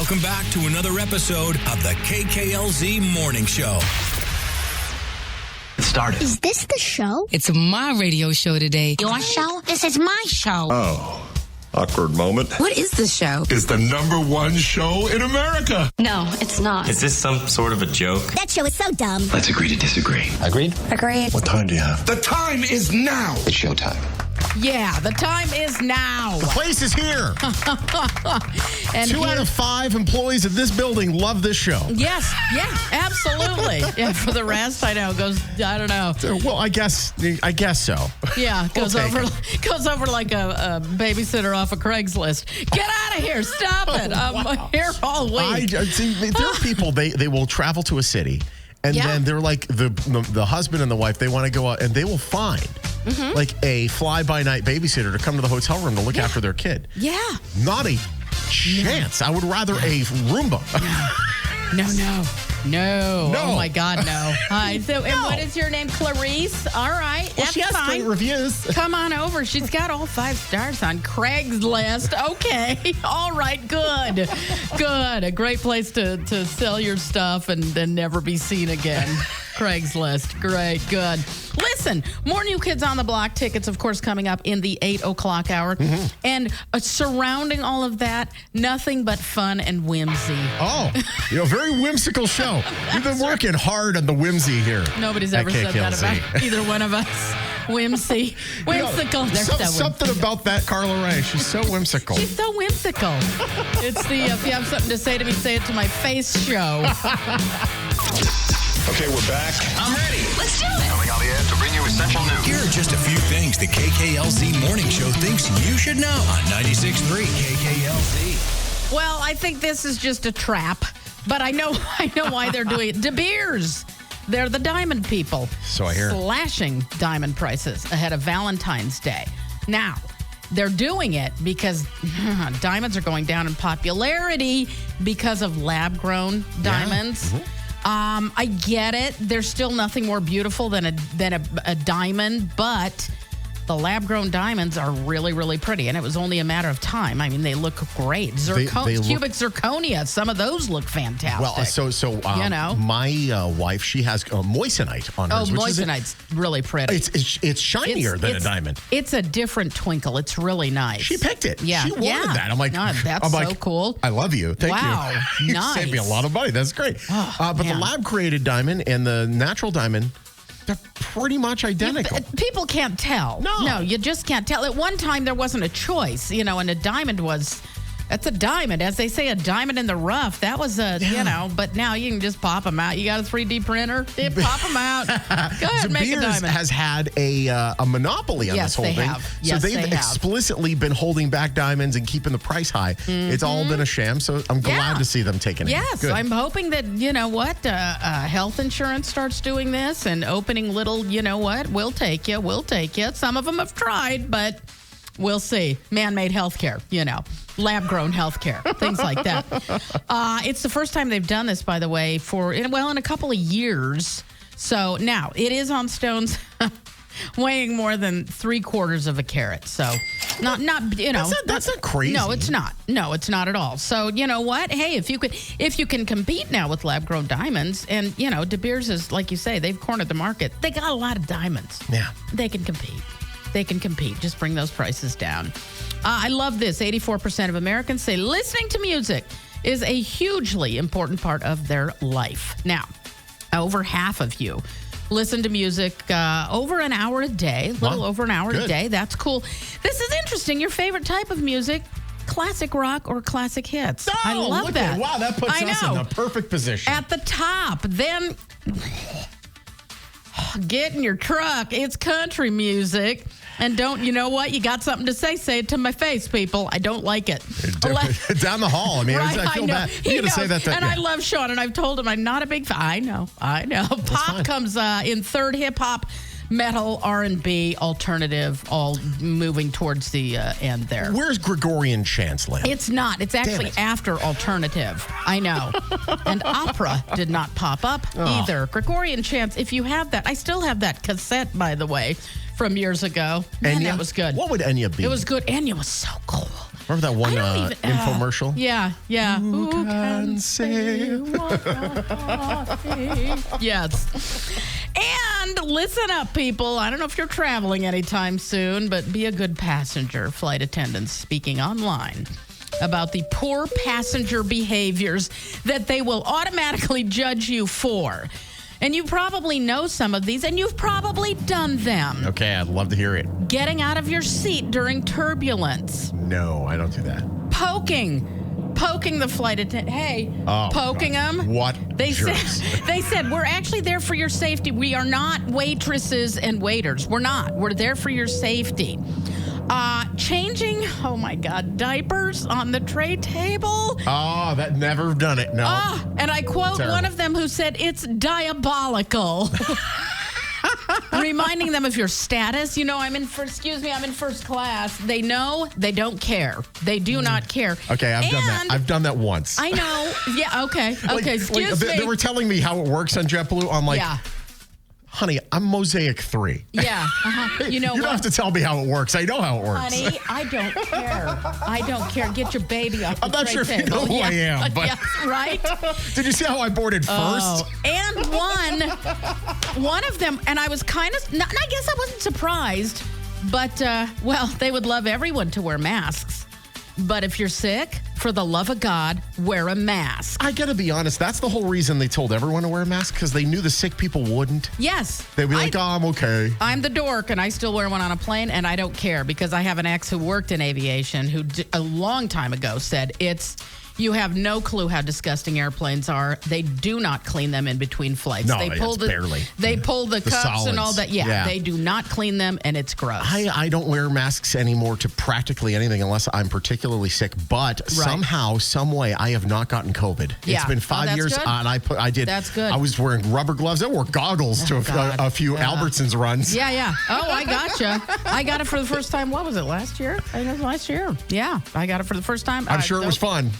Welcome back to another episode of the KKLZ Morning Show. It started. Is this the show? It's my radio show today. Your show? This is my show. Oh, awkward moment. What is the show? It's the #1 show in America. No, it's not. Is this some sort of a joke? That show is so dumb. Let's agree to disagree. Agreed? Agreed. What time do you have? The time is now. It's showtime. Yeah, the time is now. The place is here. And 2 out of 5 employees at this building love this show. Yes, yeah, absolutely. Yeah, for the rest, I know, goes, I don't know. Well, I guess so. Yeah, goes We'll over like a babysitter off of Craigslist. Get out of here. Stop it. I'm here all week. See, there are people, they will travel to a city, and then they're like the husband and the wife, they want to go out, and they will find like a fly-by-night babysitter to come to the hotel room to look after their kid. Yeah. Not a chance. I would rather a Roomba. No. Oh, my God, no. Hi. So, and what is your name? Clarice? All right. Well, she has great reviews. Come on over. She's got all 5 stars on Craigslist. Okay. All right. Good. A great place to sell your stuff and then never be seen again. Craigslist. Great. Good. Listen, more New Kids on the Block tickets, of course, coming up in the 8 o'clock hour. And surrounding all of that, nothing but fun and whimsy. Oh, very whimsical show. We've been working hard on the whimsy here. Nobody's ever said that about either one of us. Whimsical. Something about that Carla Ray. She's so whimsical. She's so whimsical. It's the if you have something to say to me, say it to my face show. Okay, we're back. I'm ready. Let's do it. Coming on the air to bring you essential news. Here are just a few things the KKLZ Morning Show thinks you should know on 96.3 KKLZ. Well, I think this is just a trap, but I know why they're doing it. De Beers. They're the diamond people. So I hear. Slashing diamond prices ahead of Valentine's Day. Now, they're doing it because diamonds are going down in popularity because of lab-grown diamonds. Yeah. I get it. There's still nothing more beautiful than a diamond, but the lab-grown diamonds are really, really pretty, and it was only a matter of time. I mean, they look great. Cubic zirconia, some of those look fantastic. Well, my wife, she has moissanite on hers. Moissanite's really pretty. It's shinier than a diamond. It's a different twinkle. It's really nice. She picked it. Yeah. She wanted that. I'm like, that's so cool. I love you. Thank you. You Nice. saved me a lot of money. That's great. But the lab-created diamond and the natural diamond, they're pretty much identical. People can't tell. No, you just can't tell. At one time, there wasn't a choice, and a diamond that's a diamond. As they say, a diamond in the rough. That was but now you can just pop them out. You got a 3D printer? Pop them out. Go ahead, make a diamond. has had a monopoly on this whole thing. Yes, so they've explicitly been holding back diamonds and keeping the price high. It's all been a sham, so I'm glad to see them taking it. Yes, Good. I'm hoping that, health insurance starts doing this and opening little, we'll take you. Some of them have tried, but we'll see. Man-made healthcare, lab-grown healthcare, things like that. It's the first time they've done this, by the way, in a couple of years. So now it is on stones weighing more than 3/4 of a carat. So not that's not crazy. No, it's not. No, it's not at all. So you know what? Hey, if you can compete now with lab-grown diamonds, and De Beers is, like you say, they've cornered the market. They got a lot of diamonds. Yeah, they can compete. Just bring those prices down. I love this. 84% of Americans say listening to music is a hugely important part of their life. Now, over half of you listen to music over an hour a day, a little over an hour a day. That's cool. This is interesting. Your favorite type of music, classic rock or classic hits. I love that. Wow, that puts us in the perfect position. At the top. Then get in your truck. It's country music. And you know what? You got something to say it to my face, people. I don't like it. Down the hall. I mean, right, I feel bad. You got to say that. I love Shawn, and I've told him I'm not a big fan. I know. Pop comes in third, hip-hop, metal, R&B, alternative, all moving towards the end there. Where's Gregorian chants, Lamb? It's not. It's actually after alternative. I know. And opera did not pop up either. Gregorian chants, if you have that. I still have that cassette, by the way, from years ago. Man, that was good. What would Enya be? It was good. Enya was so cool. Remember that one infomercial? Yeah. Who can say? Yes. And listen up, people. I don't know if you're traveling anytime soon, but be a good passenger. Flight attendants speaking online about the poor passenger behaviors that they will automatically judge you for. And you probably know some of these, and you've probably done them. Okay, I'd love to hear it. Getting out of your seat during turbulence. No, I don't do that. Poking the flight attendant. Hey, poking them. What? They said, we're actually there for your safety. We are not waitresses and waiters. We're not. We're there for your safety. Changing, diapers on the tray table. Oh, that never done it. No. And I quote one of them who said, it's diabolical. Reminding them of your status. You know, I'm in first class. They know, they don't care. They do not care. Okay, I've done that. I've done that once. I know. Yeah, okay. Excuse me. They were telling me how it works on JetBlue. I'm like, honey, I'm Mosaic 3. Yeah. You know you don't have to tell me how it works. I know how it works. Honey, I don't care. I don't care. Get your baby off the I'm not sure tray if you know table. who I am, but right? Did you see how I boarded first? And one of them, and I was kind of, I guess I wasn't surprised, but, they would love everyone to wear masks. But if you're sick, for the love of God, wear a mask. I gotta be honest, that's the whole reason they told everyone to wear a mask, because they knew the sick people wouldn't. Yes. They'd be like, I'm okay. I'm the dork, and I still wear one on a plane, and I don't care, because I have an ex who worked in aviation who a long time ago said you have no clue how disgusting airplanes are. They do not clean them in between flights. No, barely. They pull the cups solids. and all that. Yeah, they do not clean them, and it's gross. I don't wear masks anymore to practically anything unless I'm particularly sick. But somehow, some way, I have not gotten COVID. Yeah. It's been 5 years, good. and I did. That's good. I was wearing rubber gloves. I wore goggles to a few Albertsons runs. Yeah. Oh, I gotcha. I got it for the first time. What was it, last year? I think it was last year. Yeah, I got it for the first time. I'm sure it was fun.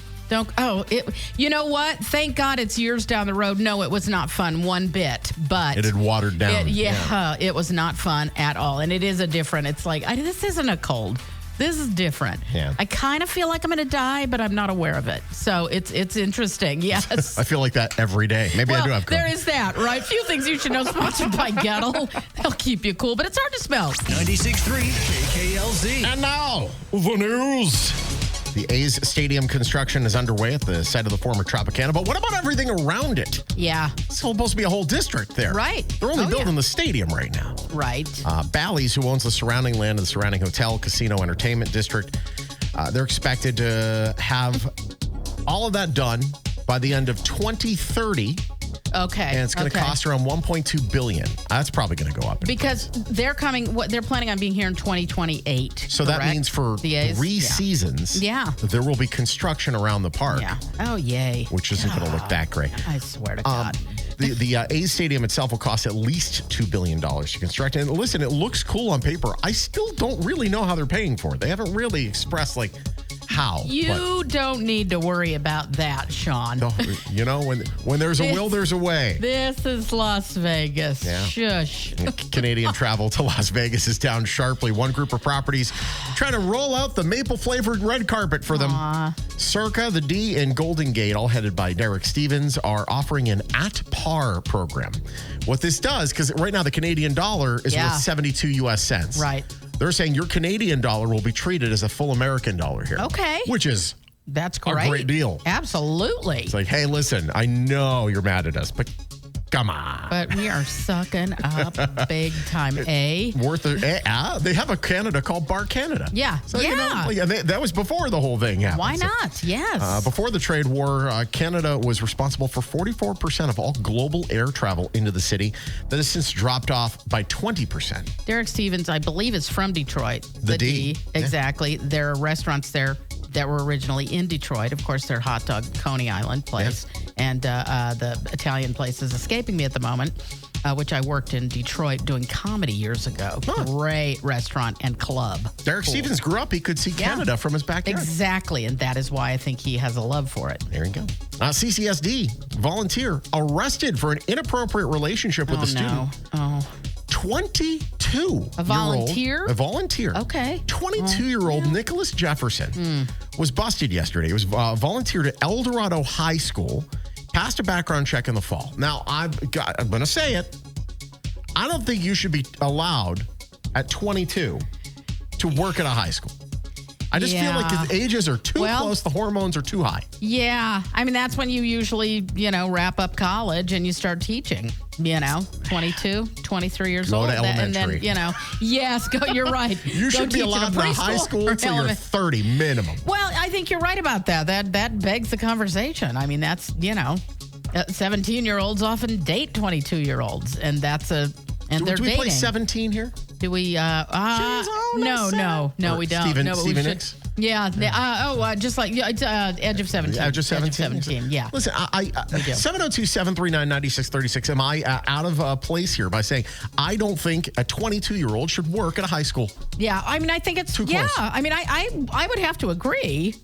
You know what? Thank God it's years down the road. No, it was not fun one bit, but it had watered down. It was not fun at all. And it is it's like, this isn't a cold. This is different. Yeah. I kind of feel like I'm going to die, but I'm not aware of it. So it's interesting. Yes. I feel like that every day. Maybe I do have COVID. There is that, right? Few things you should know, sponsored by Gettle. They'll keep you cool, but it's hard to spell. 96.3 KKLZ. And now, the news. The A's stadium construction is underway at the site of the former Tropicana, but what about everything around it? Yeah. It's supposed to be a whole district there. Right. They're only building the stadium right now. Right. Bally's, who owns the surrounding land and the surrounding hotel, casino, entertainment district, they're expected to have all of that done by the end of 2030. Okay. And it's going to cost around $1.2 billion. That's probably going to go up. Because they're planning on being here in 2028. So correct? That means for the A's? 3 seasons, there will be construction around the park. Yeah. Oh, yay. Which isn't going to look that great. I swear to God. The A's stadium itself will cost at least $2 billion to construct. And listen, it looks cool on paper. I still don't really know how they're paying for it. They haven't really expressed, how. You don't need to worry about that, Shawn. You know, when there's a will, there's a way. This is Las Vegas. Yeah. Shush. Canadian travel to Las Vegas is down sharply. One group of properties trying to roll out the maple-flavored red carpet for them. Circa, the D, and Golden Gate, all headed by Derek Stevens, are offering an at-par program. What this does, because right now the Canadian dollar is worth 72 U.S. cents. Right. They're saying your Canadian dollar will be treated as a full American dollar here. Okay. Which is a great deal. Absolutely. It's like, hey, listen, I know you're mad at us, but come on. But we are sucking up big time, They have a Canada called Bar Canada. Yeah. So, that was before the whole thing happened. Why not? Yes. Before the trade war, Canada was responsible for 44% of all global air travel into the city. That has since dropped off by 20%. Derek Stevens, I believe, is from Detroit. The D. Exactly. Yeah. There are restaurants there that were originally in Detroit. Of course, their hot dog Coney Island place. And the Italian place is escaping me at the moment, which I worked in Detroit doing comedy years ago. Great restaurant and club. Derek Stevens grew up. He could see Canada from his backyard. Exactly. And that is why I think he has a love for it. There you go. CCSD volunteer arrested for an inappropriate relationship with a student. 22. A volunteer? A volunteer. Okay. 22-year-old Nicholas Jefferson was busted yesterday. It was volunteered at Eldorado High School, passed a background check in the fall. Now, I'm going to say it. I don't think you should be allowed at 22 to work at a high school. I just feel like the ages are too close. The hormones are too high. Yeah. I mean, that's when you usually, wrap up college and you start teaching, 22, 23 years old. Go to elementary. And then, yes, you're right. You should be allowed in high school until you're 30 minimum. Well, I think you're right about that. That begs the conversation. I mean, that's, 17-year-olds often date 22-year-olds, and that's they're dating. Do we play 17 here? Do we? No, we don't. Steven Nicks? Yeah. Just like Edge of 17. Edge of 17? Edge of 17, yeah. Listen, 702-739-9636. Am I out of place here by saying I don't think a 22-year-old should work at a high school? Yeah, I mean, I think it's too close. Yeah, I mean, I would have to agree.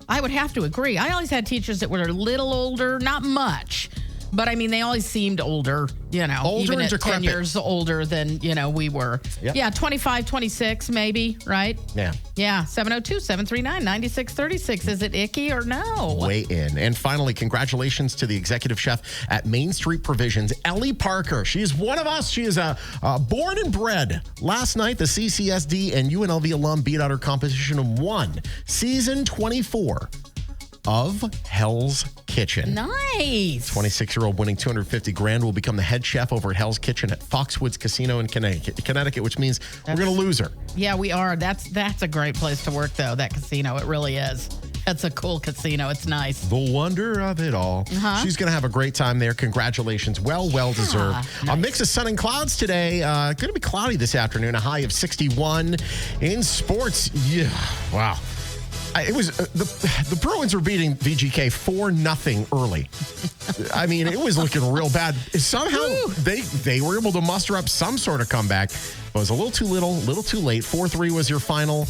I always had teachers that were a little older, not much. But, I mean, they always seemed older, Older even and at 10 decrepit. years older than, we were. Yep. Yeah, 25, 26 maybe, right? Yeah. Yeah, 702-739-9636. Is it icky or no? Weigh in. And finally, congratulations to the executive chef at Main Street Provisions, Ellie Parker. She is one of us. She is born and bred. Last night, the CCSD and UNLV alum beat out her competition and won season 24 of Hell's Kitchen. Nice. 26-year-old winning $250,000 will become the head chef over at Hell's Kitchen at Foxwoods Casino in Connecticut, which means we're going to lose her. Yeah, we are. That's a great place to work, though, that casino. It really is. That's a cool casino. It's nice. The wonder of it all. Uh-huh. She's going to have a great time there. Congratulations. Well deserved. Nice. A mix of sun and clouds today. Going to be cloudy this afternoon. A high of 61. In sports, yeah, wow. It was the Bruins were beating VGK 4-0 early. I mean, it was looking real bad. Somehow they were able to muster up some sort of comeback. It was a little too too late. 4-3 was your final.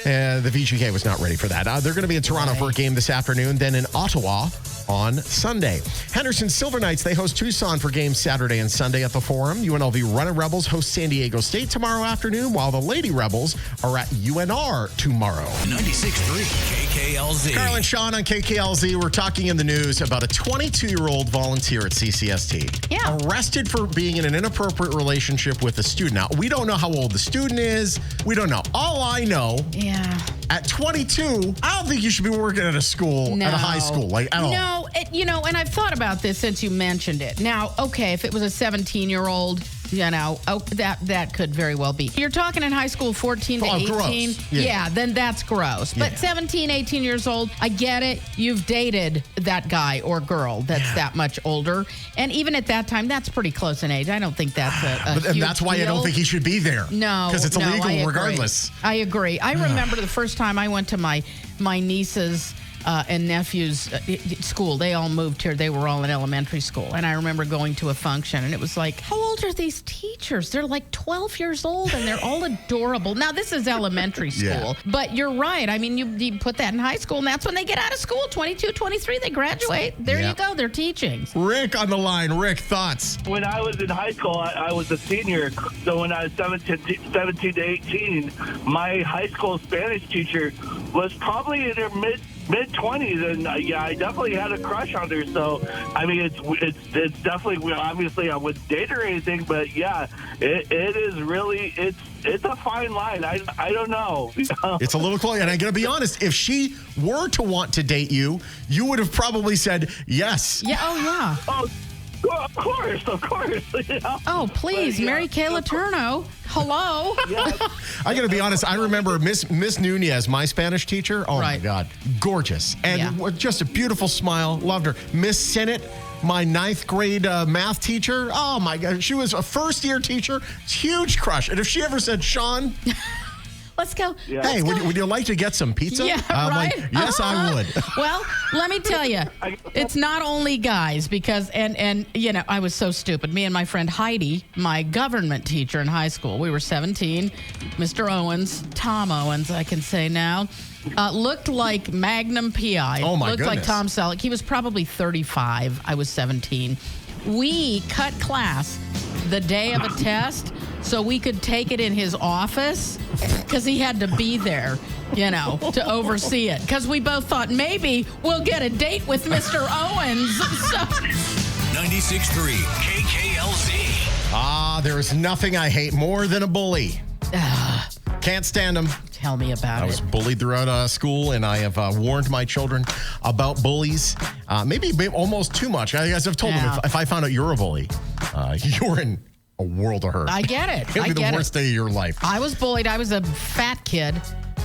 The VGK was not ready for that. They're going to be in Toronto for a game this afternoon, then in Ottawa on Sunday. Henderson Silver Knights, they host Tucson for games Saturday and Sunday at the Forum. UNLV Running Rebels host San Diego State tomorrow afternoon, while the Lady Rebels are at UNR tomorrow. 96.3 KKLZ. Carla and Shawn on KKLZ. We're talking in the news about a 22-year-old volunteer at CCSD. Yeah. Arrested for being in an inappropriate relationship with a student. Now, we don't know how old the student is. We don't know. All I know, at 22, I don't think you should be working at a school, at a high school, at all. No, and I've thought about this since you mentioned it. Now, okay, if it was a 17-year-old, that could very well be. You're talking in high school 14 to 18. Gross. Yeah, then that's gross. But 17, 18 years old, I get it. You've dated that guy or girl that's that much older. And even at that time, that's pretty close in age. I don't think that's a and that's why deal. I don't think he should be there. No. Because it's illegal I agree. regardless. I agree. I remember the first time I went to my niece's and nephew's school. They all moved here. They were all in elementary school. And I remember going to a function, and it was like, how old are these teachers? They're like 12 years old, and they're all adorable. Now, this is elementary school, but you're right. I mean, you put that in high school, and that's when they get out of school, 22, 23, they graduate. There you go. They're teaching. Rick on the line. Rick, thoughts? When I was in high school, I was a senior. So when I was 17 to 18, my high school Spanish teacher was probably in her mid-20s, and I definitely had a crush on her. So I mean, it's definitely, obviously I wouldn't date her or anything, but it is really, it's a fine line. I don't know. It's a little close, and I gotta be honest, if she were to want to date you, you would have probably said yes. Yeah. Oh yeah. Oh, of course. Oh, please, Mary Kay Letourneau. Hello. I got to be honest. I remember Miss Nunez, my Spanish teacher. Oh, my God. Gorgeous. And just a beautiful smile. Loved her. Miss Sinnott, my 9th grade math teacher. Oh, my God. She was a first-year teacher. Huge crush. And if she ever said, Shawn... Let's go. Yeah. Hey, would you like to get some pizza? Yeah, I'm right? like, yes, I would. Well, let me tell you, it's not only guys because, and I was so stupid. Me and my friend Heidi, my government teacher in high school, we were 17. Mr. Owens, Tom Owens, I can say now, looked like Magnum P.I. Oh, my Looked like goodness. Tom Selleck. He was probably 35. I was 17. We cut class the day of a test so we could take it in his office because he had to be there, to oversee it. Because we both thought maybe we'll get a date with Mr. Owens. So. 96.3 KKLZ. There is nothing I hate more than a bully. Can't stand them. Tell me about it. I was bullied throughout school, and I have warned my children about bullies. Maybe almost too much. As I've told them, if I found out you're a bully, you're in a world of hurt. I get it. It'll be the worst day of your life. I was bullied. I was a fat kid,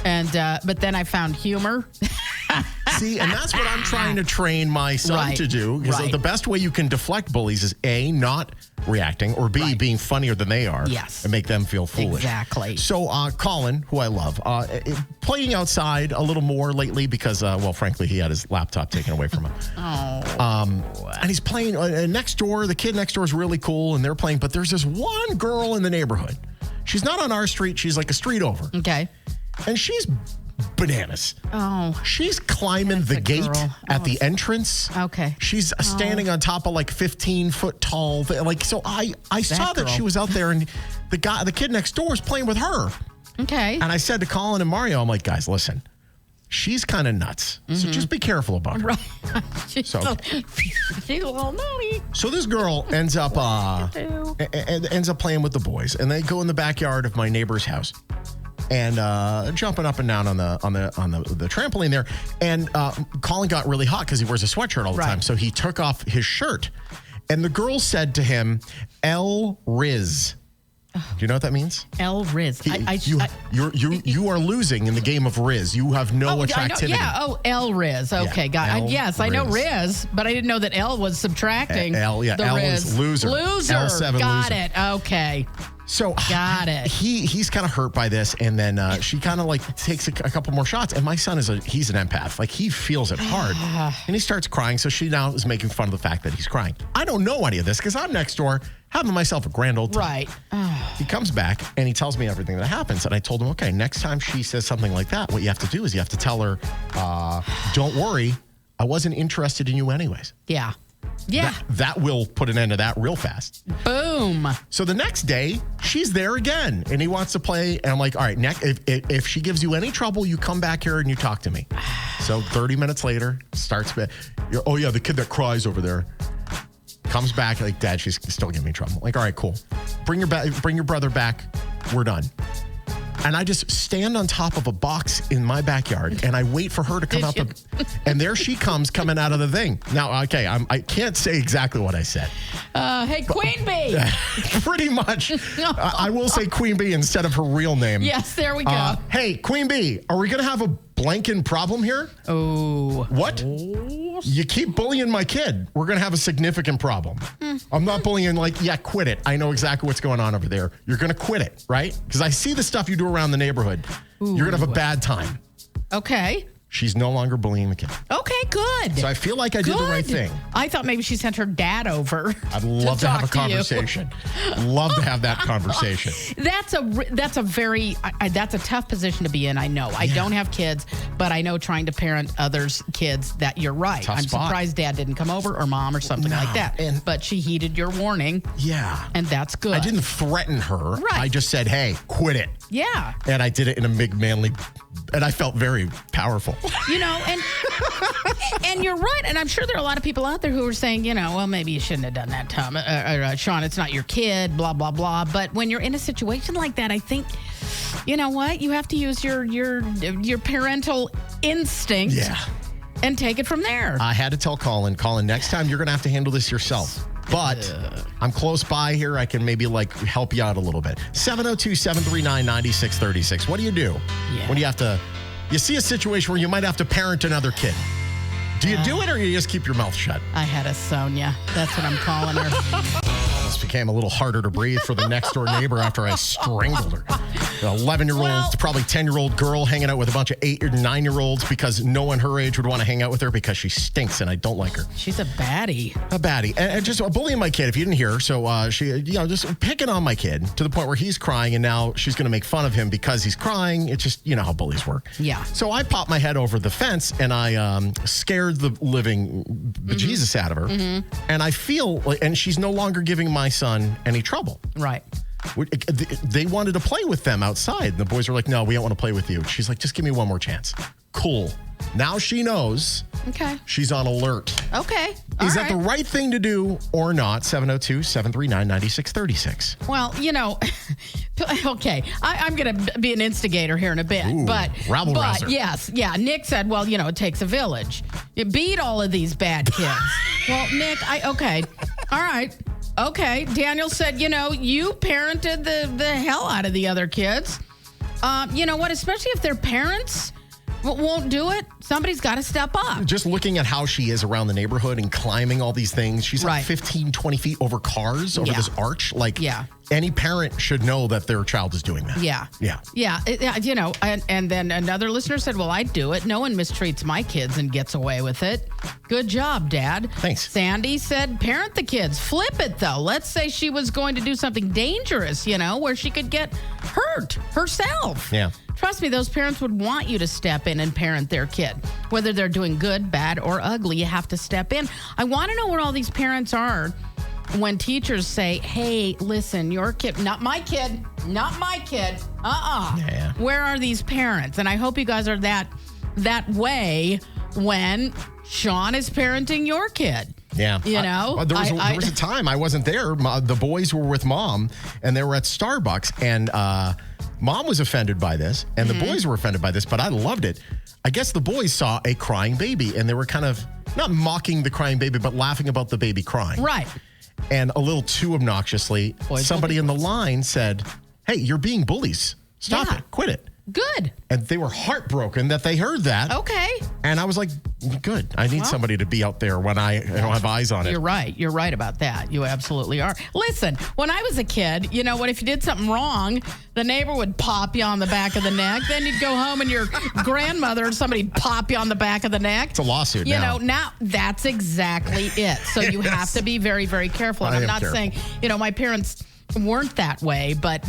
and but then I found humor. See, and that's what I'm trying to train my son to do. Because the best way you can deflect bullies is A, not reacting, or B, being funnier than they are. Yes. And make them feel foolish. Exactly. So Colin, who I love, playing outside a little more lately because, frankly, he had his laptop taken away from him. And he's playing next door. The kid next door is really cool, and they're playing. But there's this one girl in the neighborhood. She's not on our street. She's like a street over. Okay. And she's bananas. Oh. She's climbing the gate at the entrance. Okay. She's standing on top of 15-foot tall. So I saw that she was out there, and the kid next door is playing with her. Okay. And I said to Colin and Mario, I'm like, guys, listen, she's kind of nuts. So just be careful about her. Right. She's a little naughty. So this girl ends up playing with the boys, and they go in the backyard of my neighbor's house. And jumping up and down on the trampoline there. And Colin got really hot because he wears a sweatshirt all the time. So he took off his shirt. And the girl said to him, El Riz. Do you know what that means? El Riz. You are losing in the game of Riz. You have no attractivity. El Riz. Okay, got it. Yes, I know Riz, but I didn't know that L was subtracting. L Riz. is loser. Loser. L7 got loser. It. Okay. So got it. He's kind of hurt by this, and then she kind of takes a couple more shots. And my son he's an empath. He feels it hard, and he starts crying. So she now is making fun of the fact that he's crying. I don't know any of this because I'm next door having myself a grand old time. Right. He comes back and he tells me everything that happens, and I told him, okay, next time she says something like that, what you have to do is you have to tell her, don't worry, I wasn't interested in you anyways. Yeah. Yeah. That will put an end to that real fast. Boom. So the next day, she's there again, and he wants to play. And I'm like, all right, if she gives you any trouble, you come back here and you talk to me. So 30 minutes later, starts. Oh, yeah, the kid that cries over there comes back like, Dad, she's still giving me trouble. Like, all right, cool. Bring your brother back. We're done. And I just stand on top of a box in my backyard, and I wait for her to come up. And there she comes coming out of the thing. Now, okay, I can't say exactly what I said. Hey, Queen Bee. Pretty much. I will say Queen Bee instead of her real name. Yes, there we go. Hey, Queen Bee, are we going to have a Blankin problem here? Oh. What? You keep bullying my kid. We're going to have a significant problem. I'm not bullying quit it. I know exactly what's going on over there. You're going to quit it, right? Because I see the stuff you do around the neighborhood. Ooh. You're going to have a bad time. Okay. She's no longer bullying the kid. Okay, good. So I feel like I did the right thing. I thought maybe she sent her dad over. I'd love to have a conversation. Love to have that conversation. That's a tough position to be in. I know. I don't have kids, but I know trying to parent others' kids that you're right. Tough I'm spot. Surprised Dad didn't come over or Mom or something like that. But she heeded your warning. Yeah. And that's good. I didn't threaten her. Right. I just said, hey, quit it. Yeah. And I did it in a big manly, and I felt very powerful. And you're right. And I'm sure there are a lot of people out there who are saying, well, maybe you shouldn't have done that, Tom. Shawn, it's not your kid, blah, blah, blah. But when you're in a situation like that, I think, you know what? You have to use your parental instinct and take it from there. I had to tell Colin, next time you're going to have to handle this yourself. But I'm close by here. I can maybe help you out a little bit. 702-739-9636. What do you do when you see a situation where you might have to parent another kid? Do you do it, or you just keep your mouth shut? I had a Sonia. That's what I'm calling her. Almost became a little harder to breathe for the next door neighbor after I strangled her. An 11-year-old, probably 10-year-old girl hanging out with a bunch of 8 or 9-year-olds because no one her age would want to hang out with her because she stinks and I don't like her. She's a baddie. A baddie. And just bullying my kid, if you didn't hear. So she, just picking on my kid to the point where he's crying, and now she's going to make fun of him because he's crying. It's just, how bullies work. Yeah. So I popped my head over the fence and I scared the living bejesus out of her. Mm-hmm. And I feel and she's no longer giving my son any trouble. Right. They wanted to play with them outside. The boys were like, no, we don't want to play with you. She's like, just give me one more chance. Cool. Now she knows. Okay. She's on alert. Okay. Is that the right thing to do or not? 702-739-9636. Well, okay. I'm going to be an instigator here in a bit. Ooh, but rabble-rouser. yes. Yeah. Nick said, well, it takes a village. You beat all of these bad kids. Well, Nick, okay. All right. Okay. Daniel said, you parented the hell out of the other kids. You know what? Especially if their parents won't do it, somebody's got to step up. Just looking at how she is around the neighborhood and climbing all these things, she's like 15, 20 feet over cars, over this arch. Any parent should know that their child is doing that. Yeah. And then another listener said, well, I'd do it. No one mistreats my kids and gets away with it. Good job, Dad. Thanks. Sandy said, parent the kids. Flip it, though. Let's say she was going to do something dangerous, where she could get hurt herself. Yeah. Trust me, those parents would want you to step in and parent their kid. Whether they're doing good, bad, or ugly, you have to step in. I want to know where all these parents are when teachers say, hey, listen, your kid, not my kid. Yeah. Where are these parents? And I hope you guys are that way when Shawn is parenting your kid. Yeah. There was a time I wasn't there. The boys were with Mom, and they were at Starbucks, and Mom was offended by this, and the boys were offended by this, but I loved it. I guess the boys saw a crying baby, and they were kind of not mocking the crying baby, but laughing about the baby crying. Right. And a little too obnoxiously, somebody in the line said, hey, you're being bullies. Stop it. Quit it. Good. And they were heartbroken that they heard that. Okay. And I was like, good. I need somebody to be out there when I don't have eyes on it. You're right. You're right about that. You absolutely are. Listen, when I was a kid, if you did something wrong, the neighbor would pop you on the back of the neck. Then you'd go home and your grandmother or somebody'd pop you on the back of the neck. It's a lawsuit now. Now that's exactly it. So you have to be very, very careful. And I'm not saying, my parents weren't that way, but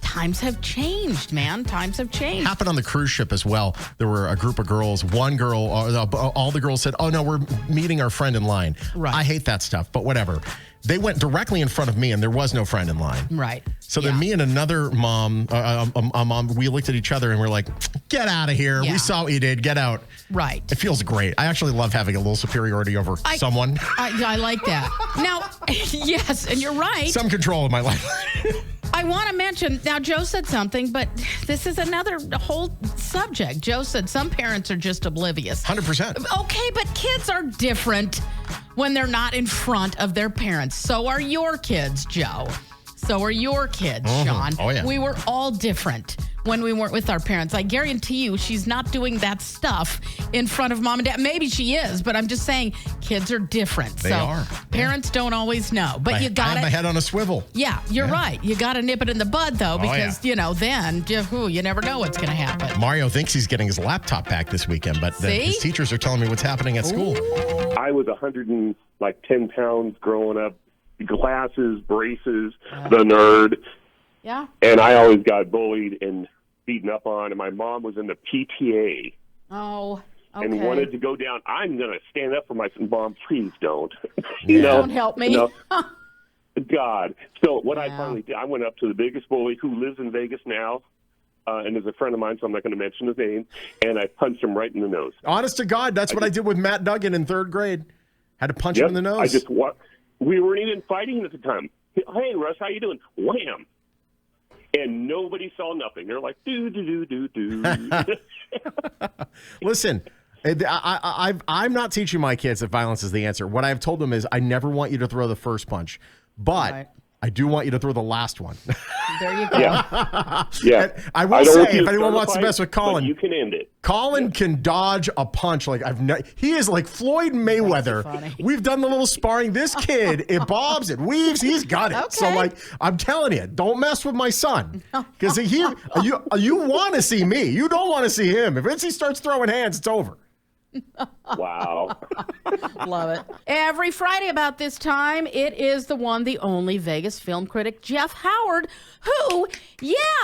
times have changed, man. Times have changed. Happened on the cruise ship as well. There were a group of girls. One girl, all the girls said, oh, no, we're meeting our friend in line. Right. I hate that stuff, but whatever. They went directly in front of me, and there was no friend in line. Right. So then me and another mom, we looked at each other, and we're like, get out of here. Yeah. We saw what you did. Get out. Right. It feels great. I actually love having a little superiority over someone. I like that. Now, yes, and you're right. Some control in my life. I want to mention, now Joe said something, but this is another whole subject. Joe said some parents are just oblivious. 100%. Okay, but kids are different when they're not in front of their parents. So are your kids, Joe. So are your kids, Shawn. Oh, yeah. We were all different when we weren't with our parents. I guarantee you she's not doing that stuff in front of mom and dad. Maybe she is, but I'm just saying kids are different. They are. Parents don't always know. But you got to... I have my head on a swivel. Yeah, you're right. You got to nip it in the bud, though, because, then you never know what's going to happen. Mario thinks he's getting his laptop back this weekend, but his teachers are telling me what's happening at school. I was 110 pounds growing up. Glasses, braces, the nerd. Yeah. And I always got bullied and beaten up on, and my mom was in the PTA. Oh, okay. And wanted to go down. I'm going to stand up for my mom. Please don't. Don't help me. God. So what I finally did, I went up to the biggest bully who lives in Vegas now, and is a friend of mine, so I'm not going to mention his name, and I punched him right in the nose. Honest to God, that's what I did with Matt Duggan in third grade. Had to punch him in the nose. We weren't even fighting at the time. Hey, Russ, how you doing? Wham! And nobody saw nothing. They're like, do. Listen, I'm not teaching my kids that violence is the answer. What I've told them is I never want you to throw the first punch, but I do want you to throw the last one. There you go. Yeah. I will say, if anyone wants to mess with Colin, you can end it. Colin can dodge a punch like he is like Floyd Mayweather. We've done the little sparring. This kid, it bobs, it weaves, he's got it. Okay. So I'm telling you, don't mess with my son. Because you want to see me. You don't want to see him. If he starts throwing hands, it's over. Wow. Love it. Every Friday about this time, it is the one, the only Vegas film critic, Jeff Howard, who,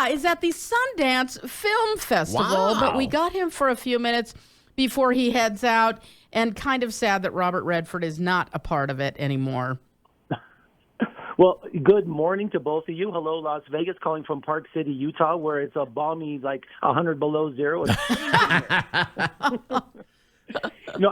is at the Sundance Film Festival. Wow. But we got him for a few minutes before he heads out, and kind of sad that Robert Redford is not a part of it anymore. Well, good morning to both of you. Hello, Las Vegas, calling from Park City, Utah, where it's a balmy, like 100 below zero.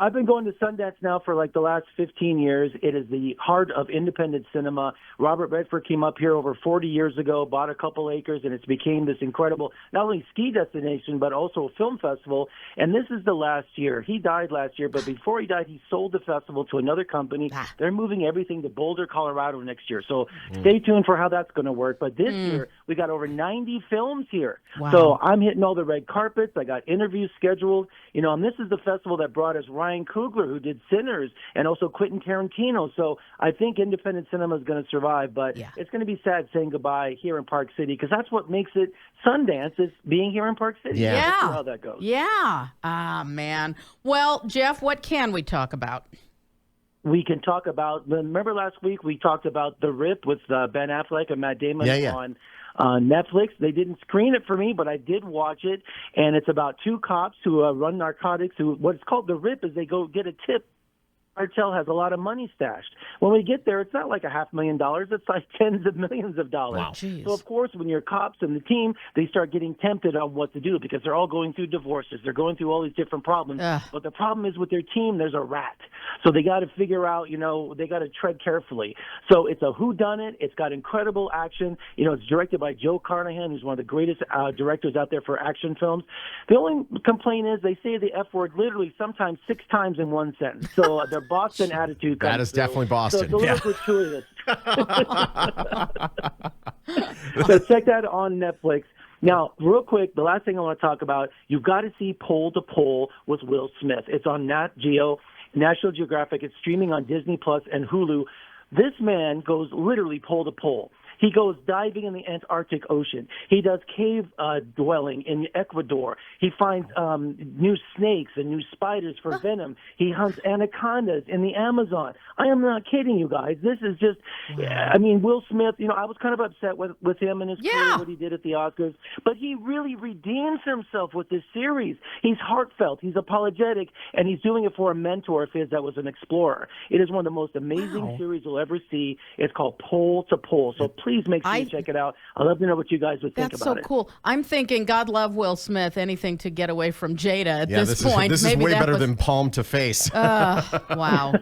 I've been going to Sundance now for like the last 15 years. It is the heart of independent cinema. Robert Redford came up here over 40 years ago, bought a couple acres, and it's became this incredible, not only ski destination, but also a film festival. And this is the last year. He died last year, but before he died, he sold the festival to another company. They're moving everything to Boulder, Colorado next year. So stay tuned for how that's going to work. But this year, we got over 90 films here. Wow. So I'm hitting all the red carpets. I got interviews scheduled. And this is the festival that brought us Ryan Coogler, who did Sinners, and also Quentin Tarantino. So I think independent cinema is going to survive, but it's going to be sad saying goodbye here in Park City, because that's what makes it Sundance, is being here in Park City. Yeah. Let's see how that goes. Yeah. Ah, man. Well, Jeff, what can we talk about? We can talk about, remember last week we talked about The Rip with Ben Affleck and Matt Damon on Netflix. They didn't screen it for me, but I did watch it, and it's about two cops who run narcotics. What's called The Rip is they go get a tip. Cartel has a lot of money stashed. When we get there, it's not like $500,000. It's like tens of millions of dollars. Wow. So, of course, when you're cops and the team, they start getting tempted on what to do, because they're all going through divorces. They're going through all these different problems. But the problem is with their team, there's a rat. So they got to figure out, they got to tread carefully. So it's a whodunit. It's got incredible action. It's directed by Joe Carnahan, who's one of the greatest directors out there for action films. The only complaint is they say the F word literally sometimes 6 times in one sentence. So their Boston attitude comes That is through. definitely Boston. So it's a little gratuitous. So check that on Netflix. Now, real quick, the last thing I want to talk about, you've got to see Pole to Pole with Will Smith. It's on Nat Geo, National Geographic. It's streaming on Disney Plus and Hulu. This man goes literally pole to pole. He goes diving in the Antarctic Ocean. He does cave dwelling in Ecuador. He finds new snakes and new spiders for venom. He hunts anacondas in the Amazon. I am not kidding you guys. This is just, Will Smith, I was kind of upset with him and his career, what he did at the Oscars, but he really redeems himself with this series. He's heartfelt. He's apologetic, and he's doing it for a mentor of his that was an explorer. It is one of the most amazing series you'll ever see. It's called Pole to Pole. So please make sure you check it out. I'd love to know what you guys would think about it. That's so cool. I'm thinking, God love Will Smith, anything to get away from Jada at this point. This is way better than palm to face. Wow.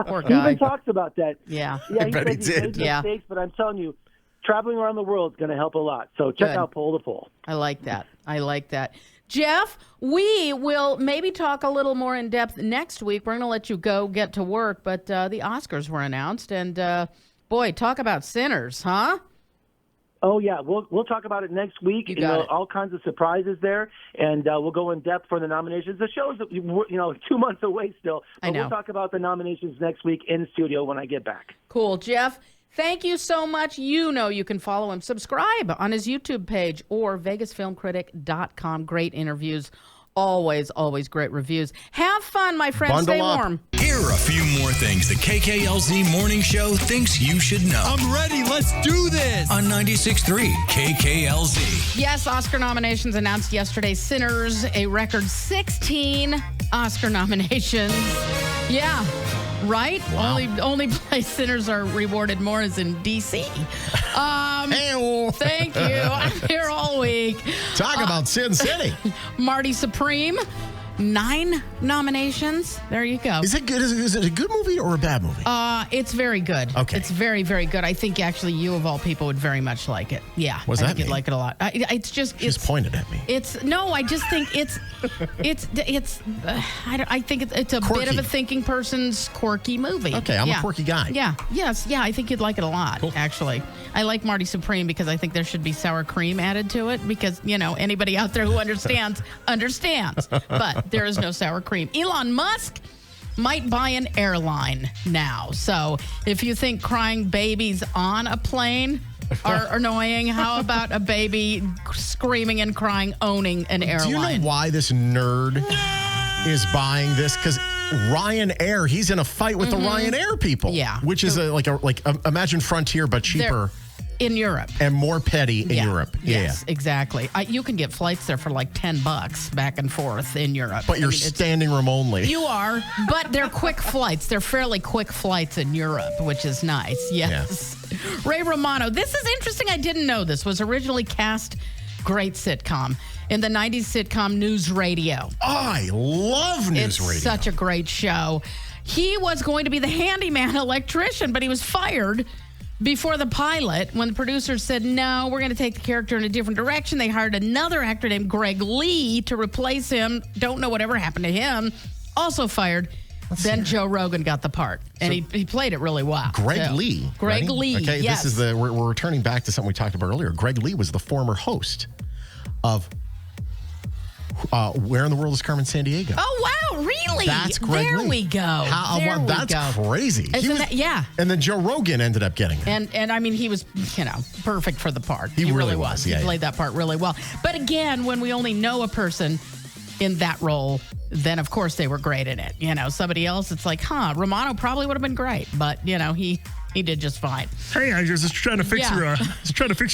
Poor He guy. even talks about that. Yeah. Yeah, I bet he he's did. made mistakes, but I'm telling you, traveling around the world is going to help a lot. So check out Pole to Pole. I like that. Jeff, we will maybe talk a little more in depth next week. We're going to let you go get to work, but the Oscars were announced, and boy, talk about sinners, huh? Oh, yeah. We'll talk about it next week. You got it. All kinds of surprises there, and we'll go in depth for the nominations. The show's 2 months away still, but I know. we'll talk about the nominations next week in studio when I get back. Cool. Jeff, thank you so much. You can follow him. Subscribe on his YouTube page or VegasFilmCritic.com. Great interviews. Always great reviews. Have fun, my friends. Stay warm. Here are a few more things the KKLZ Morning Show thinks you should know. I'm ready. Let's do this. On 96.3 KKLZ. Yes, Oscar nominations announced yesterday. Sinners, a record 16 Oscar nominations. Yeah, right? Wow. Only place sinners are rewarded more is in D.C. Thank you. I'm here all week. Talk about Sin City. Marty Supreme, 9 nominations. There you go. Is it good? Is it a good movie or a bad movie? It's very good. Okay. It's very, very good. I think actually you of all people would very much like it. Yeah. What does I that think you'd mean? like it a lot. It's just She's pointed at me. I just think I think it's a Quirky. bit of a thinking person's quirky movie. Okay, I'm a quirky guy. Yeah. Yes. Yeah. I think you'd like it a lot. Cool. Actually, I like Marty Supreme because I think there should be sour cream added to it because anybody out there who understands. But there is no sour cream. Elon Musk might buy an airline now. So if you think crying babies on a plane are annoying, how about a baby screaming and crying owning an airline? Do you know why this nerd is buying this? Because Ryanair, he's in a fight with the Ryanair people. Yeah. Which is imagine Frontier but cheaper. in Europe. And more petty in Europe. Yes, exactly. You can get flights there for like $10 back and forth in Europe. But you're standing room only. You are, but they're quick flights. They're fairly quick flights in Europe, which is nice. Yes. Yeah. Ray Romano. This is interesting. I didn't know this. Was originally cast, great sitcom, in the 90s sitcom News Radio. I love News Radio. It's such a great show. He was going to be the handyman electrician, but he was fired before the pilot when the producers said, no, we're going to take the character in a different direction. They hired another actor named Greg Lee to replace him. Don't know whatever happened to him. Also fired. Then Joe Rogan got the part, and he played it really well. Greg Lee. Greg Lee, okay, yes. This is we're returning back to something we talked about earlier. Greg Lee was the former host of Where in the World is Carmen Sandiego? Oh, wow, really? That's Greg Lee. There we go. That's crazy. Yeah. And then Joe Rogan ended up getting it. And I mean, he was, perfect for the part. He really was. He played that part really well. But again, when we only know a person in that role, then of course they were great in it. Somebody else, it's like, Romano probably would have been great, but he did just fine. Hey, I was just trying to fix your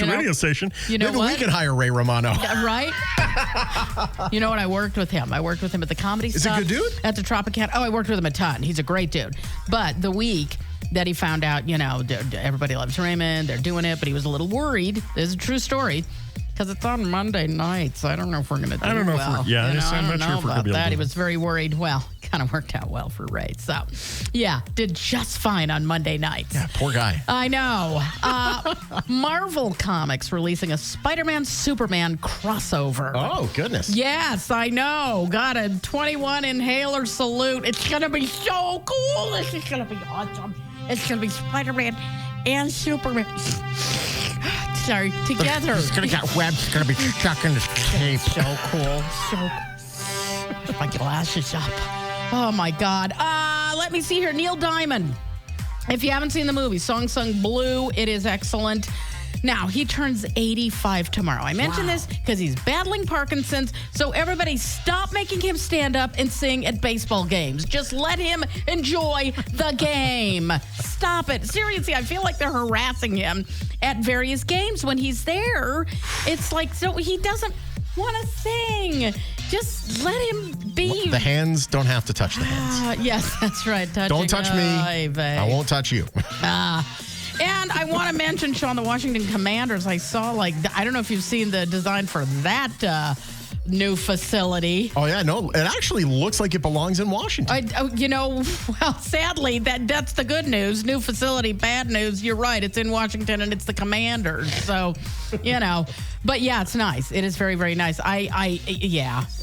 radio station. Maybe we could hire Ray Romano. Right? You know what? I worked with him. I worked with him at the Comedy Stop. Is he a good dude? At the Tropicana. Oh, I worked with him a ton. He's a great dude. But the week that he found out, everybody loves Raymond, they're doing it, but he was a little worried. This is a true story. Because it's on Monday nights. I don't know if we're going to do well. I don't know if we're, I'm not sure if we're about going to be able that. to. He was very worried. Well, kind of worked out well for Ray. So, did just fine on Monday nights. Yeah, poor guy. I know. Marvel Comics releasing a Spider-Man Superman crossover. Oh, goodness. Yes, I know. Got a 21 inhaler salute. It's going to be so cool. This is going to be awesome. It's going to be Spider-Man and Superman. Sorry, together. It's going to get webs. It's going to be stuck in this tape. So cool. Put my glasses up. Oh, my God. Let me see here. Neil Diamond. If you haven't seen the movie, Song Sung Blue, it is excellent. Now, he turns 85 tomorrow. I mentioned this because he's battling Parkinson's, so everybody stop making him stand up and sing at baseball games. Just let him enjoy the game. Stop it. Seriously, I feel like they're harassing him at various games when he's there. It's like, so he doesn't want to sing. Just let him be. The hands don't have to touch the hands. Yes, that's right. Don't touch me. I won't touch you. And I want to mention, Shawn, the Washington Commanders. I saw, I don't know if you've seen the design for that new facility. Oh, yeah, no, it actually looks like it belongs in Washington. Well, sadly, that's the good news. New facility, bad news. You're right. It's in Washington, and it's the Commanders. So, But, yeah, it's nice. It is very, very nice.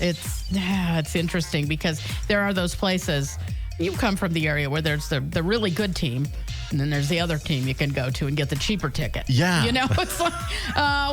It's interesting because there are those places. You come from the area where there's the really good team, and then there's the other team you can go to and get the cheaper ticket. Yeah. It's like, I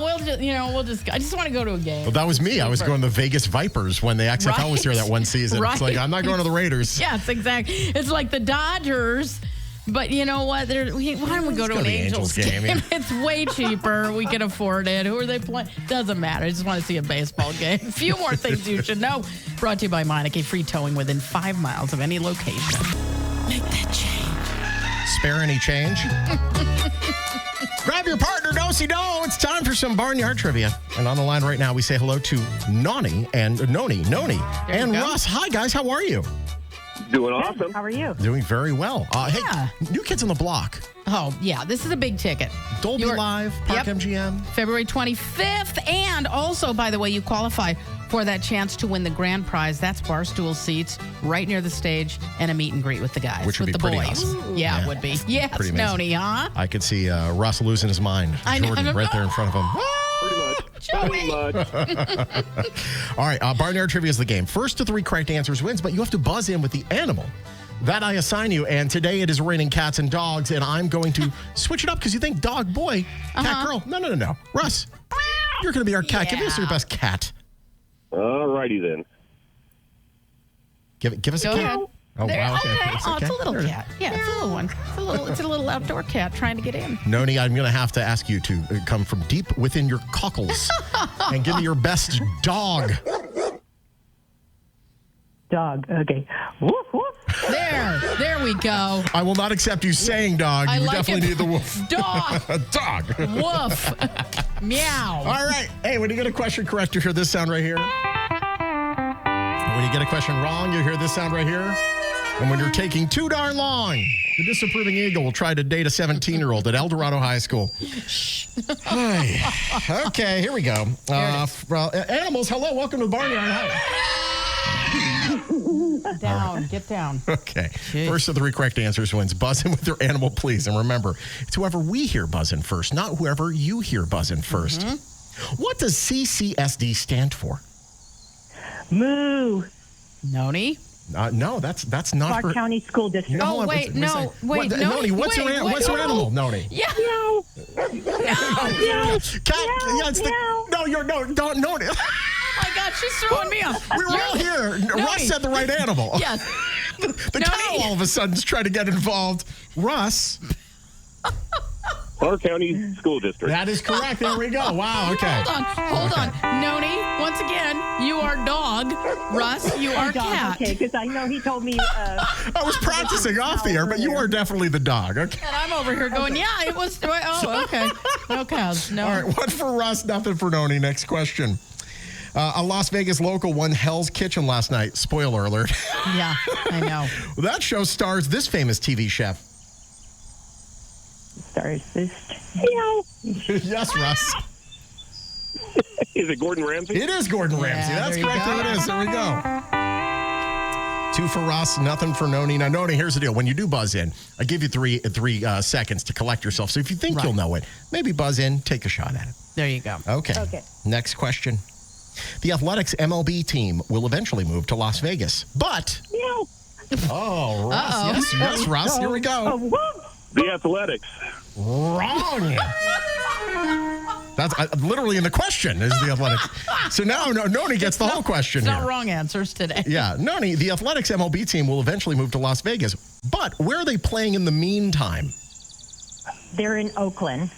just want to go to a game. Well, that was me. I was going to the Vegas Vipers when the XFL was here that one season. Right. It's like, I'm not going to the Raiders. Yes, exactly. It's like the Dodgers. But you know what? Why don't we go to an Angels game? It's way cheaper. We can afford it. Who are they playing? Doesn't matter. I just want to see a baseball game. A few more things you should know. Brought to you by Meineke. Free towing within 5 miles of any location. Make that change. Spare any change? Grab your partner, do-si-do. It's time for some Barnyard Trivia. And on the line right now, we say hello to Noni and Russ. Hi, guys. How are you? Doing awesome. How are you? Doing very well. Hey, New Kids on the Block. Oh, yeah. This is a big ticket. Dolby Live, Park MGM. February 25th. And also, by the way, you qualify for that chance to win the grand prize. That's bar stool seats right near the stage and a meet and greet with the guys. Which would with be the pretty boys. awesome. Yeah, it would be. Yes, Noni, huh? I could see Russ losing his mind. Jordan right there in front of him. Pretty much. All right, Barnyard Trivia is the game. First to 3 correct answers wins, but you have to buzz in with the animal that I assign you. And today it is raining cats and dogs, and I'm going to switch it up because you think dog boy, cat girl. No. Russ, you're going to be our cat. Give us your best cat. All righty then. Give us a cat. Ahead. Oh, wow. Okay. It's a little cat. Yeah, it's a little one. It's a little outdoor cat trying to get in. Noni, I'm going to have to ask you to come from deep within your cockles and give me your best dog. Dog. Okay. Woof, woof. There we go. I will not accept you saying dog. You definitely need the woof. Dog. Dog. Woof. Meow. All right. Hey, when you get a question correct, you hear this sound right here. When you get a question wrong, you hear this sound right here. And when you're taking too darn long, the disapproving eagle will try to date a 17-year-old at Eldorado High School. Hi. Okay, here we go. Animals, hello. Welcome to Barnyard High. Down. Get down. Okay. First of the three correct answers wins. Buzz in with your animal, please. And remember, it's whoever we hear buzz in first, not whoever you hear buzz in first. What does CCSD stand for? Moo. Noni? No, that's not Clark her. County School District. Oh, wait, no. Wait, Noni, what's your animal, Noni? Yeah. Meow. Cat. No, don't, Noni. Oh, my God, she's throwing me off. We were all here. Russ said the right animal. Yes. The cow all of a sudden is trying to get involved. Russ. Clark County School District. That is correct. There we go. Wow, okay. Hold on. Noni, once again, you are dog. Russ, you are cat. Okay, because I know he told me. I was practicing off the air, but you are definitely the dog. Okay. And I'm over here going, yeah, it was. Oh, okay. No cows. No. All right, one for Russ, nothing for Noni. Next question. A Las Vegas local won Hell's Kitchen last night. Spoiler alert. Yeah, I know. That show stars this famous TV chef. Stars this. Meow. Yes, Russ. Is it Gordon Ramsay? It is Gordon Ramsay. That's correct. There it is. There we go. 2 for Russ, nothing for Noni. Now, Noni, here's the deal. When you do buzz in, I give you three seconds to collect yourself. So if you think you'll know it, maybe buzz in, take a shot at it. There you go. Okay. Next question. The Athletics MLB team will eventually move to Las Vegas, but... Meow. Oh, Russ. Yes, Russ. Here we go. The Athletics. Wrong. That's literally in the question is the Athletics. So now Noni gets the whole question here. Not wrong answers today. Yeah, Noni, the Athletics MLB team will eventually move to Las Vegas. But where are they playing in the meantime? They're in Oakland.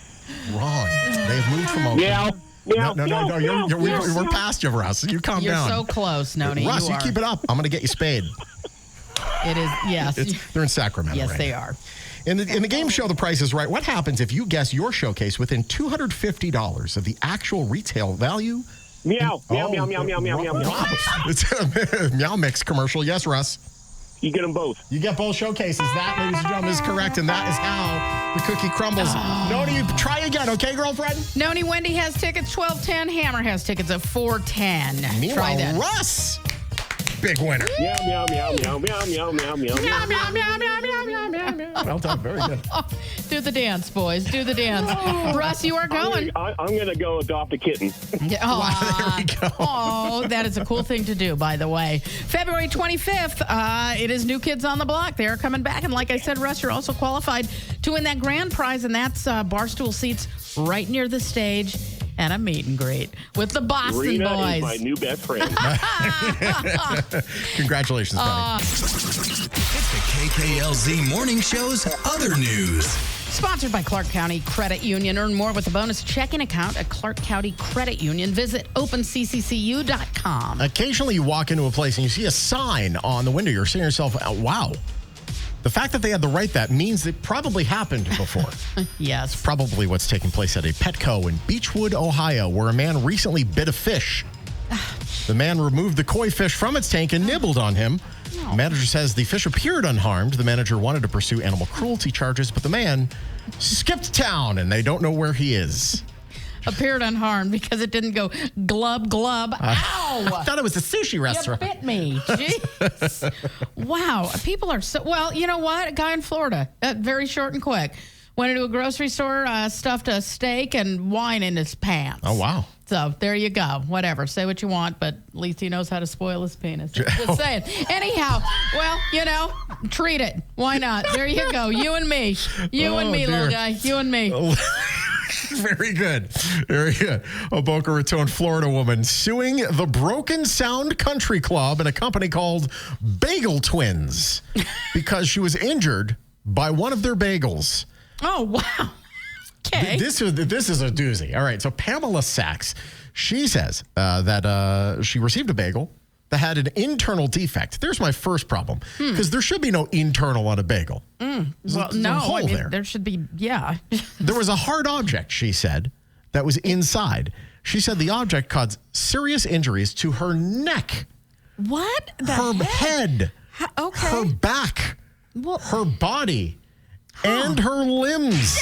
Wrong. They've moved from Oakland. No. We're past you, Russ. You calm down. You're so close, Noni. Russ, you keep it up. I'm going to get you spayed. It is, yes. They're in Sacramento. Yes, right they now. are. In the game show, The Price is Right, what happens if you guess your showcase within $250 of the actual retail value? Meow. Meow, meow, meow, meow, meow, meow, meow. It's a Meow Mix commercial. Yes, Russ? You get them both. You get both showcases. That, ladies and gentlemen, is correct, and that is how the cookie crumbles. Noni, you try again, okay, girlfriend? Noni, Wendy has tickets 12:10. Hammer has tickets at 4:10. Meanwhile, Try that. Russ, big winner. Meow, meow, meow, meow, meow, meow, meow, meow, Meow, meow, meow, meow, meow, meow, meow. Well done. Very good. Do the dance, boys. Do the dance. Russ, you are going. I'm going to go adopt a kitten. Oh, there we go. Oh, that is a cool thing to do, by the way. February 25th, it is New Kids on the Block. They're coming back. And like I said, Russ, you're also qualified to win that grand prize, and that's barstool seats right near the stage and a meet and greet with the Boston Rita boys. is my new best friend. Congratulations, buddy. It's the KKLZ Morning Show's Other News. Sponsored by Clark County Credit Union. Earn more with a bonus checking account at Clark County Credit Union. Visit opencccu.com. Occasionally you walk into a place and you see a sign on the window. You're saying to yourself, wow. The fact that they had to write that means it probably happened before. Yes. Probably what's taking place at a Petco in Beechwood, Ohio, where a man recently bit a fish. The man removed the koi fish from its tank and nibbled on him. The manager says the fish appeared unharmed. The manager wanted to pursue animal cruelty charges, but the man skipped town, and they don't know where he is. Appeared unharmed because it didn't go glub, glub. Ow! I thought it was a sushi restaurant. You bit me. Jeez. Wow. People are so... Well, you know what? A guy in Florida, very short and quick, went into a grocery store, stuffed a steak and wine in his pants. Oh, wow. So there you go. Whatever. Say what you want, but at least he knows how to spoil his penis. Just saying. Anyhow, well, treat it. Why not? There you go. You and me. You and me, little guy. You and me. Very good. Very good. A Boca Raton, Florida woman suing the Broken Sound Country Club and a company called Bagel Twins because she was injured by one of their bagels. Oh, wow. Okay. This is a doozy. All right. So Pamela Sachs, she says that she received a bagel that had an internal defect. There's my first problem, because there should be no internal on a bagel. Well, There's a no, hole I mean, there. there should be, yeah. There was a hard object, she said, that was inside. She said the object caused serious injuries to her neck, What? The her head, Okay. her back, Well, her body, and her limbs.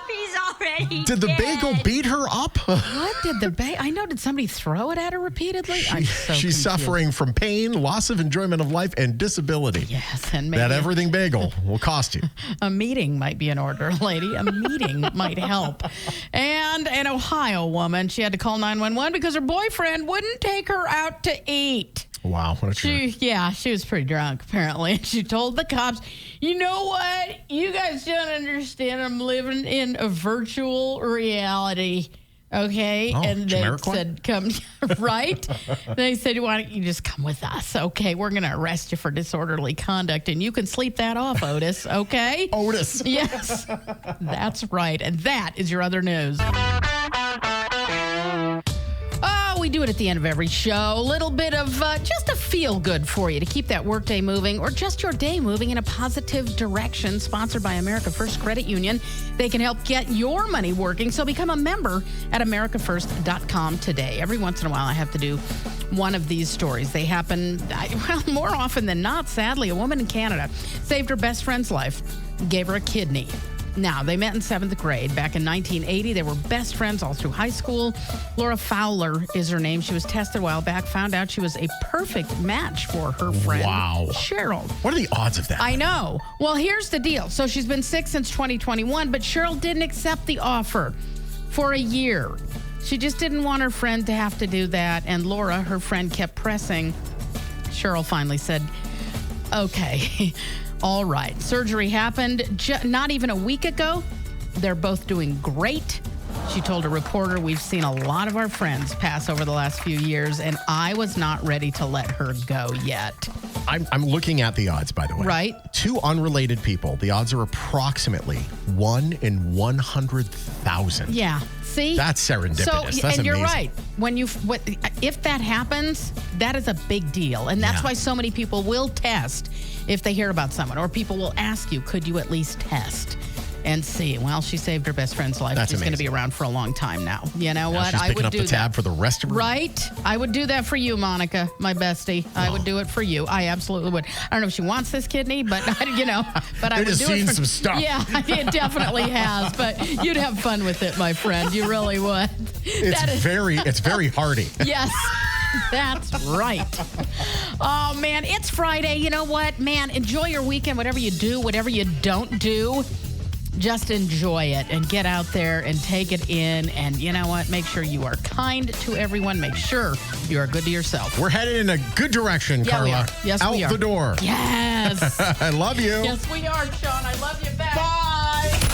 he's already Did the bagel beat her up? What did the bagel? I know. Did somebody throw it at her repeatedly? I'm so She's confused. suffering from pain, loss of enjoyment of life, and disability. Yes, and maybe That everything bagel will cost you. a meeting might be in order, lady. A meeting might help. And an Ohio woman, she had to call 911 because her boyfriend wouldn't take her out to eat. Wow, what a jerk. She was pretty drunk, apparently. She told the cops, you know what? You guys don't understand. I'm living in a virtual reality. Okay? Oh, and they Jamiroquai? said, come, right? They said, why don't you just come with us? Okay, we're going to arrest you for disorderly conduct, and you can sleep that off, Otis, okay? Otis. Yes, that's right. And that is your other news. Oh, we do it at the end of every show. A little bit of just a feel good for you to keep that workday moving or just your day moving in a positive direction. Sponsored by America First Credit Union. They can help get your money working. So become a member at americafirst.com today. Every once in a while, I have to do one of these stories. They happen, well, more often than not, sadly. A woman in Canada saved her best friend's life, gave her a kidney. Now, they met in 7th grade back in 1980. They were best friends all through high school. Laura Fowler is her name. She was tested a while back, found out she was a perfect match for her friend, Wow. Cheryl. What are the odds of that? I know. Well, here's the deal. So she's been sick since 2021, but Cheryl didn't accept the offer for a year. She just didn't want her friend to have to do that. And Laura, her friend, kept pressing. Cheryl finally said, okay. All right. Surgery happened not even a week ago. They're both doing great. She told a reporter, we've seen a lot of our friends pass over the last few years, and I was not ready to let her go yet. I'm looking at the odds, by the way. Right. Two unrelated people. The odds are approximately 1 in 100,000. Yeah. See? That's serendipitous. So, That's and you're amazing. right. If that happens, that is a big deal. And that's Yeah. why so many people will test if they hear about someone, or people will ask you, could you at least test and see? Well, she saved her best friend's life. That's She's going to amazing. be around for a long time now. You know Now what? she's I picking would up do the tab that. for the rest of her Right? I would do that for you, Monica, my bestie. I would do it for you. I absolutely would. I don't know if she wants this kidney, but you know, but I It would has do seen it for some stuff. Yeah, it definitely has. But you'd have fun with it, my friend. You really would. It's very hearty. Yes. That's right. Oh, man, it's Friday. You know what? Man, enjoy your weekend, whatever you do, whatever you don't do. Just enjoy it and get out there and take it in. And you know what? Make sure you are kind to everyone. Make sure you are good to yourself. We're headed in a good direction, Yeah, Carla. we are. Yes, out we are. the door. Yes. I love you. Yes, we are, Shawn. I love you.